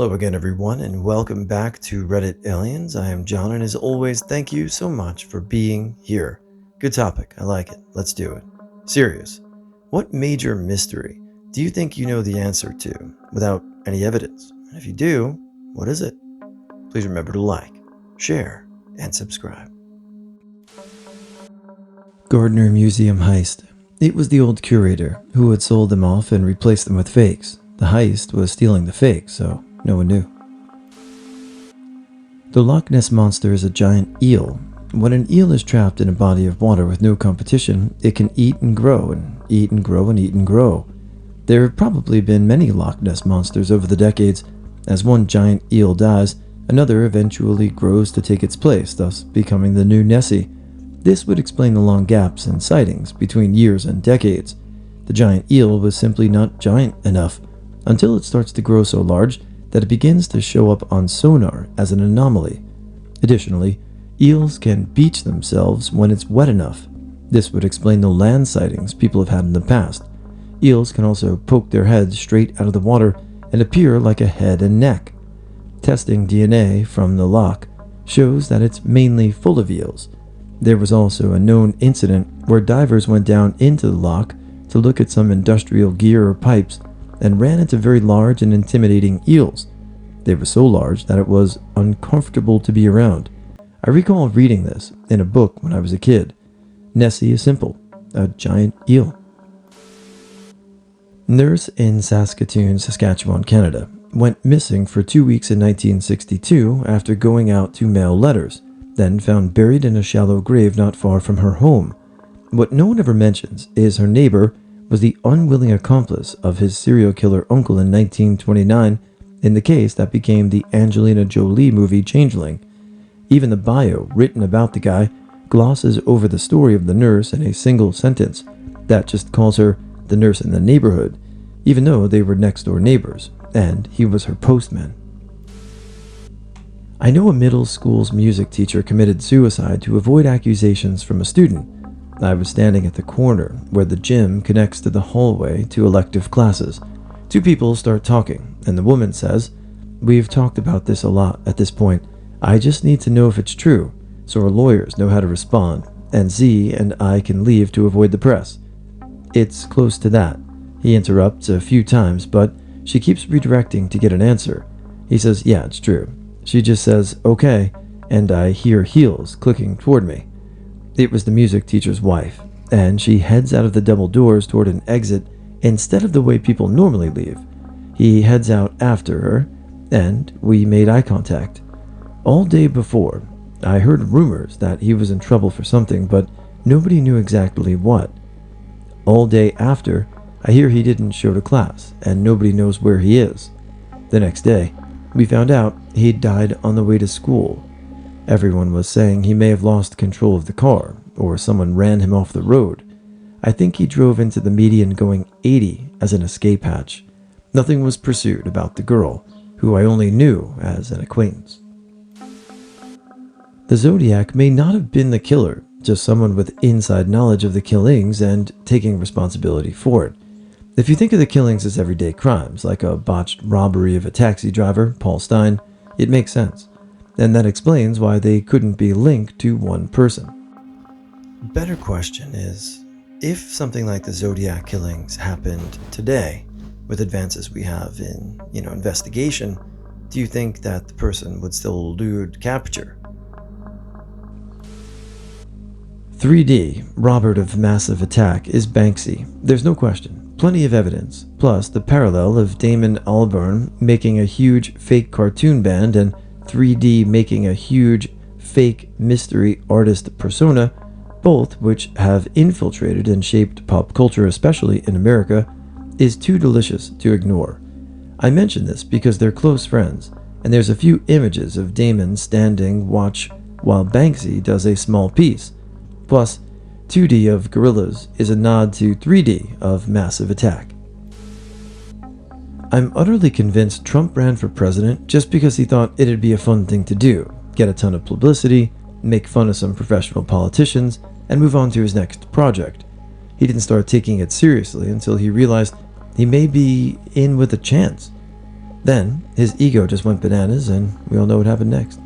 Hello again, everyone, and welcome back to Reddit Aliens. I am John, and as always, thank you so much for being here. Good topic, I like it. Let's do it. Serious. What major mystery do you think you know the answer to without any evidence? And if you do, what is it? Please remember to like, share, and subscribe. Gardner Museum heist. It was the old curator who had sold them off and replaced them with fakes. The heist was stealing the fakes, so no one knew. The Loch Ness monster is a giant eel. When an eel is trapped in a body of water with no competition, it can eat and grow and eat and grow and eat and grow. There have probably been many Loch Ness monsters over the decades. As one giant eel dies, another eventually grows to take its place, thus becoming the new Nessie. This would explain the long gaps in sightings between years and decades. The giant eel was simply not giant enough, until it starts to grow so large that it begins to show up on sonar as an anomaly. Additionally, eels can beach themselves when it's wet enough. This would explain the land sightings people have had in the past. Eels can also poke their heads straight out of the water and appear like a head and neck. Testing DNA from the loch shows that it's mainly full of eels. There was also a known incident where divers went down into the loch to look at some industrial gear or pipes and ran into very large and intimidating eels. They were so large that it was uncomfortable to be around. I recall reading this in a book when I was a kid. Nessie is simple, a giant eel. Nurse in Saskatoon, Saskatchewan, Canada, went missing for 2 weeks in 1962 after going out to mail letters, then found buried in a shallow grave not far from her home. What no one ever mentions is her neighbor was the unwilling accomplice of his serial killer uncle in 1929 in the case that became the Angelina Jolie movie Changeling. Even the bio written about the guy glosses over the story of the nurse in a single sentence that just calls her the nurse in the neighborhood, even though they were next door neighbors, and he was her postman. I know a middle school's music teacher committed suicide to avoid accusations from a student. I was standing at the corner where the gym connects to the hallway to elective classes. Two people start talking, and the woman says, "We've talked about this a lot at this point. I just need to know if it's true, so our lawyers know how to respond, and Z and I can leave to avoid the press." "It's close to that." He interrupts a few times, but she keeps redirecting to get an answer. He says, "Yeah, it's true." She just says, "Okay," and I hear heels clicking toward me. It was the music teacher's wife, and she heads out of the double doors toward an exit instead of the way people normally leave. He heads out after her, and we made eye contact. All day before, I heard rumors that he was in trouble for something, but nobody knew exactly what. All day after, I hear he didn't show to class, and nobody knows where he is. The next day, we found out he'd died on the way to school. Everyone was saying he may have lost control of the car, or someone ran him off the road. I think he drove into the median going 80 as an escape hatch. Nothing was pursued about the girl, who I only knew as an acquaintance. The Zodiac may not have been the killer, just someone with inside knowledge of the killings and taking responsibility for it. If you think of the killings as everyday crimes, like a botched robbery of a taxi driver, Paul Stein, it makes sense. And that explains why they couldn't be linked to one person. Better question is, if something like the Zodiac killings happened today, with advances we have in, investigation, do you think that the person would still elude capture? 3D, Robert of Massive Attack, is Banksy. There's no question. Plenty of evidence, plus the parallel of Damon Albarn making a huge fake cartoon band and 3D making a huge fake mystery artist persona, both which have infiltrated and shaped pop culture, especially in America, is too delicious to ignore. I mention this because they're close friends, and there's a few images of Damon standing watch while Banksy does a small piece. Plus, 2D of Gorillas is a nod to 3D of Massive Attack. I'm utterly convinced Trump ran for president just because he thought it'd be a fun thing to do, get a ton of publicity, make fun of some professional politicians, and move on to his next project. He didn't start taking it seriously until he realized he may be in with a chance. Then, his ego just went bananas, and we all know what happened next.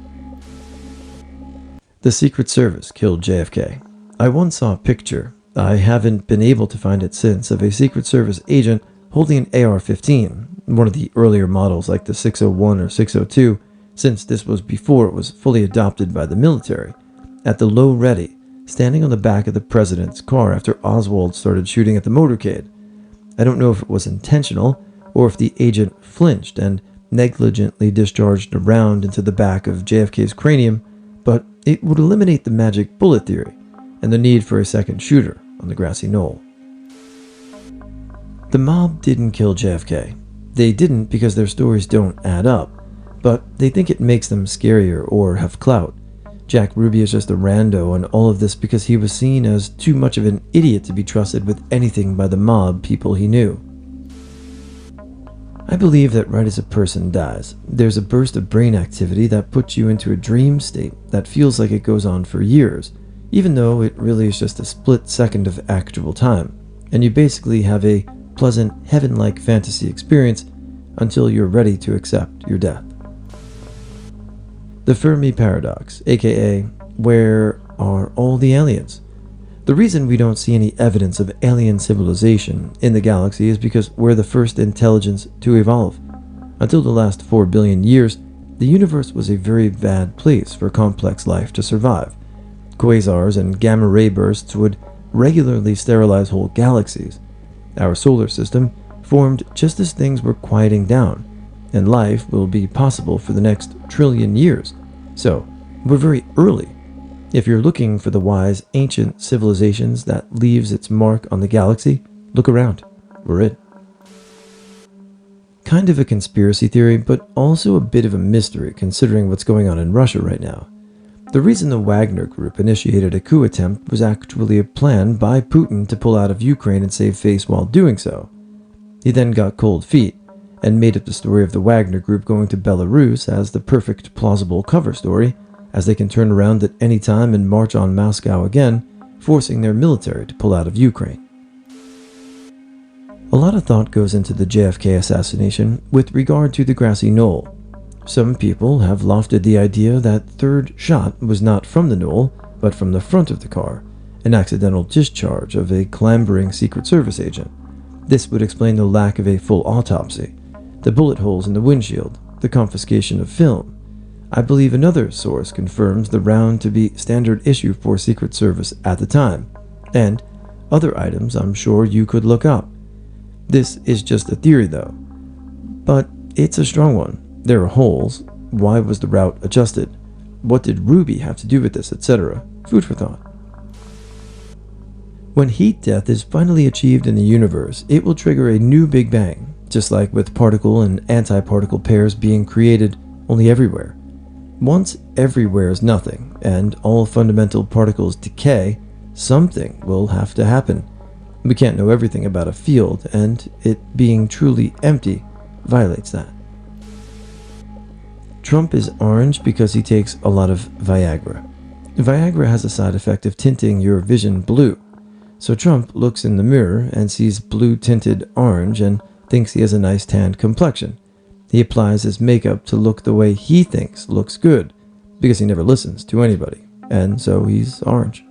The Secret Service killed JFK. I once saw a picture, I haven't been able to find it since, of a Secret Service agent holding an AR-15, one of the earlier models like the 601 or 602, since this was before it was fully adopted by the military, at the low ready, standing on the back of the president's car after Oswald started shooting at the motorcade. I don't know if it was intentional, or if the agent flinched and negligently discharged a round into the back of JFK's cranium, but it would eliminate the magic bullet theory and the need for a second shooter on the grassy knoll. The mob didn't kill JFK. They didn't because their stories don't add up, but they think it makes them scarier or have clout. Jack Ruby is just a rando in all of this because he was seen as too much of an idiot to be trusted with anything by the mob people he knew. I believe that right as a person dies, there's a burst of brain activity that puts you into a dream state that feels like it goes on for years, even though it really is just a split second of actual time, and you basically have a pleasant, heaven-like fantasy experience until you're ready to accept your death. The Fermi paradox, aka, where are all the aliens? The reason we don't see any evidence of alien civilization in the galaxy is because we're the first intelligence to evolve. Until the last 4 billion years, the universe was a very bad place for complex life to survive. Quasars and gamma ray bursts would regularly sterilize whole galaxies. Our solar system formed just as things were quieting down, and life will be possible for the next trillion years. So, we're very early. If you're looking for the wise, ancient civilizations that leaves its mark on the galaxy, look around. We're it. Kind of a conspiracy theory, but also a bit of a mystery considering what's going on in Russia right now. The reason the Wagner group initiated a coup attempt was actually a plan by Putin to pull out of Ukraine and save face while doing so. He then got cold feet and made up the story of the Wagner group going to Belarus as the perfect plausible cover story, as they can turn around at any time and march on Moscow again, forcing their military to pull out of Ukraine. A lot of thought goes into the JFK assassination with regard to the grassy knoll. Some people have lofted the idea that third shot was not from the knoll, but from the front of the car, an accidental discharge of a clambering Secret Service agent. This would explain the lack of a full autopsy, the bullet holes in the windshield, the confiscation of film. I believe another source confirms the round to be standard issue for Secret Service at the time, and other items I'm sure you could look up. This is just a theory though, but it's a strong one. There are holes. Why was the route adjusted? What did Ruby have to do with this, etc.? Food for thought. When heat death is finally achieved in the universe, it will trigger a new Big Bang, just like with particle and antiparticle pairs being created only everywhere. Once everywhere is nothing, and all fundamental particles decay, something will have to happen. We can't know everything about a field, and it being truly empty violates that. Trump is orange because he takes a lot of Viagra. Viagra has a side effect of tinting your vision blue. So Trump looks in the mirror and sees blue-tinted orange and thinks he has a nice tanned complexion. He applies his makeup to look the way he thinks looks good, because he never listens to anybody, and so he's orange.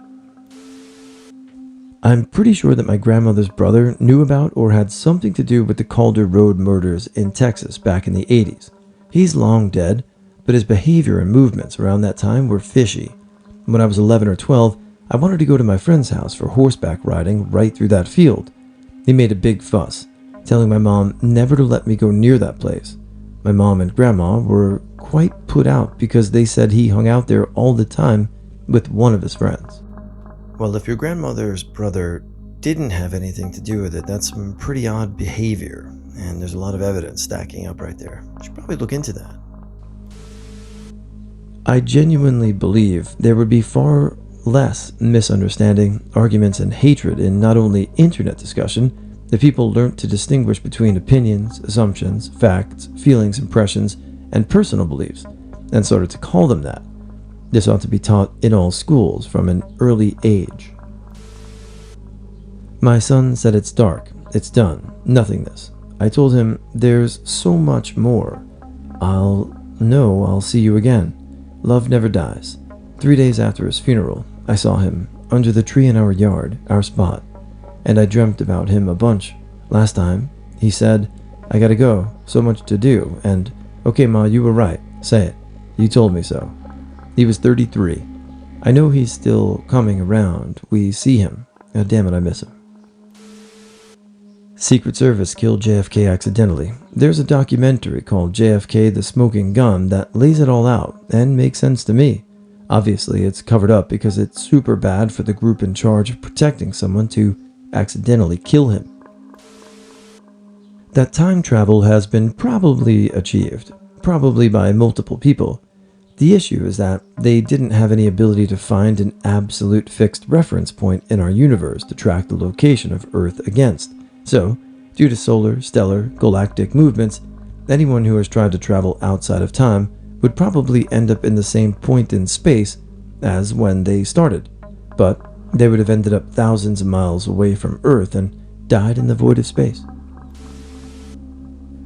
I'm pretty sure that my grandmother's brother knew about or had something to do with the Calder Road murders in Texas back in the 80s. He's long dead, but his behavior and movements around that time were fishy. When I was 11 or 12, I wanted to go to my friend's house for horseback riding right through that field. He made a big fuss, telling my mom never to let me go near that place. My mom and grandma were quite put out because they said he hung out there all the time with one of his friends. Well, if your grandmother's brother didn't have anything to do with it, that's some pretty odd behavior, and there's a lot of evidence stacking up right there. You should probably look into that. I genuinely believe there would be far less misunderstanding, arguments, and hatred in not only internet discussion, if people learned to distinguish between opinions, assumptions, facts, feelings, impressions, and personal beliefs, and started to call them that. This ought to be taught in all schools from an early age. My son said it's dark, it's done, nothingness. I told him there's so much more. I'll see you again. Love never dies. 3 days after his funeral, I saw him under the tree in our yard, our spot, and I dreamt about him a bunch. Last time, he said, I gotta go, so much to do, and, okay ma, you were right, say it, you told me so. He was 33. I know he's still coming around, we see him. God damn it, I miss him. Secret Service killed JFK accidentally. There's a documentary called JFK the Smoking Gun that lays it all out, and makes sense to me. Obviously, it's covered up because it's super bad for the group in charge of protecting someone to accidentally kill him. That time travel has been probably achieved, probably by multiple people. The issue is that they didn't have any ability to find an absolute fixed reference point in our universe to track the location of Earth against. So, due to solar, stellar, galactic movements, anyone who has tried to travel outside of time would probably end up in the same point in space as when they started, but they would have ended up thousands of miles away from Earth and died in the void of space.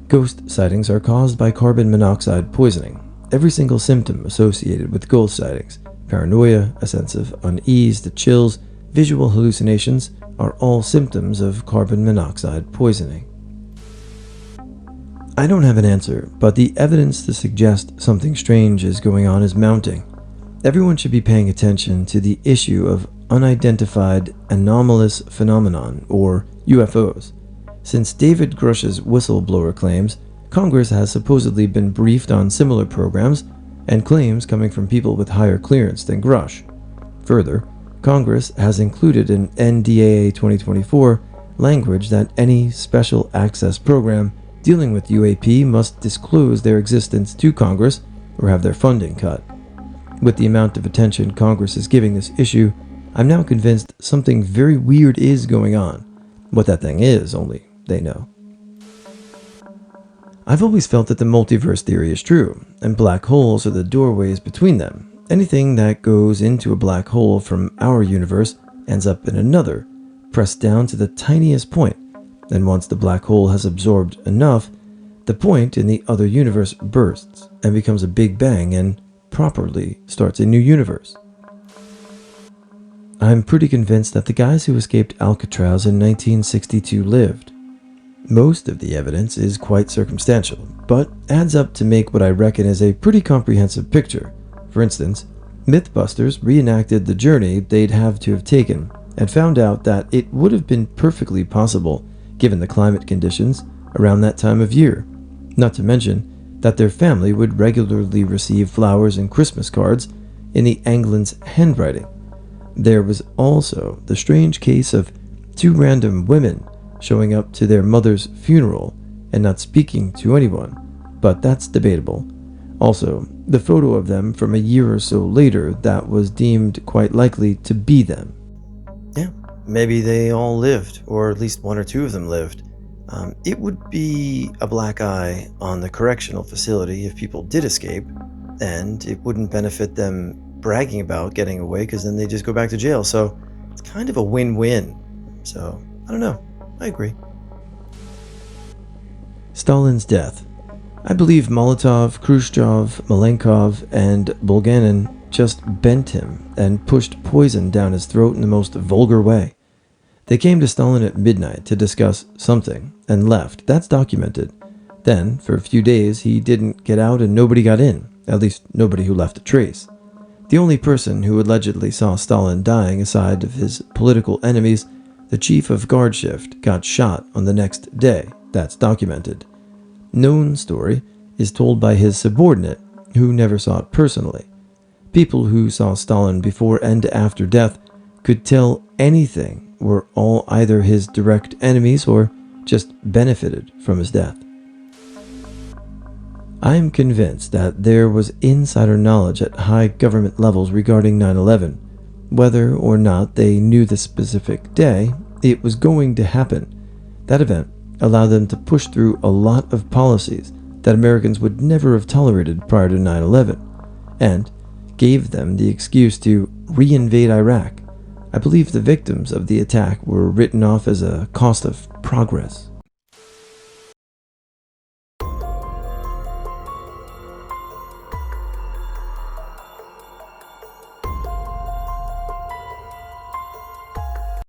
Ghost sightings are caused by carbon monoxide poisoning. Every single symptom associated with ghost sightings, paranoia, a sense of unease, the chills, visual hallucinations, are all symptoms of carbon monoxide poisoning. I don't have an answer, but the evidence to suggest something strange is going on is mounting. Everyone should be paying attention to the issue of unidentified anomalous phenomenon, or UFOs. Since David Grush's whistleblower claims, Congress has supposedly been briefed on similar programs and claims coming from people with higher clearance than Grush. Further, Congress has included in NDAA 2024 language that any special access program dealing with UAP must disclose their existence to Congress or have their funding cut. With the amount of attention Congress is giving this issue, I'm now convinced something very weird is going on. What that thing is, only they know. I've always felt that the multiverse theory is true, and black holes are the doorways between them. Anything that goes into a black hole from our universe ends up in another, pressed down to the tiniest point, and once the black hole has absorbed enough, the point in the other universe bursts and becomes a big bang and properly starts a new universe. I'm pretty convinced that the guys who escaped Alcatraz in 1962 lived. Most of the evidence is quite circumstantial, but adds up to make what I reckon is a pretty comprehensive picture. For instance, Mythbusters reenacted the journey they'd have to have taken and found out that it would have been perfectly possible given the climate conditions around that time of year. Not to mention that their family would regularly receive flowers and Christmas cards in the Anglin's handwriting. There was also the strange case of two random women showing up to their mother's funeral and not speaking to anyone, but that's debatable. Also, the photo of them from a year or so later that was deemed quite likely to be them. Yeah, maybe they all lived, or at least one or two of them lived. It would be a black eye on the correctional facility if people did escape, and it wouldn't benefit them bragging about getting away because then they just go back to jail, so it's kind of a win-win. So, I don't know. I agree. Stalin's death. I believe Molotov, Khrushchev, Malenkov, and Bulganin just bent him and pushed poison down his throat in the most vulgar way. They came to Stalin at midnight to discuss something and left. That's documented. Then, for a few days, he didn't get out and nobody got in, at least nobody who left a trace. The only person who allegedly saw Stalin dying aside of his political enemies, the chief of guard shift, got shot on the next day. That's documented. Known story is told by his subordinate, who never saw it personally. People who saw Stalin before and after death could tell anything were all either his direct enemies or just benefited from his death. I am convinced that there was insider knowledge at high government levels regarding 9/11. Whether or not they knew the specific day it was going to happen, that event allowed them to push through a lot of policies that Americans would never have tolerated prior to 9/11, and gave them the excuse to re-invade Iraq. I believe the victims of the attack were written off as a cost of progress.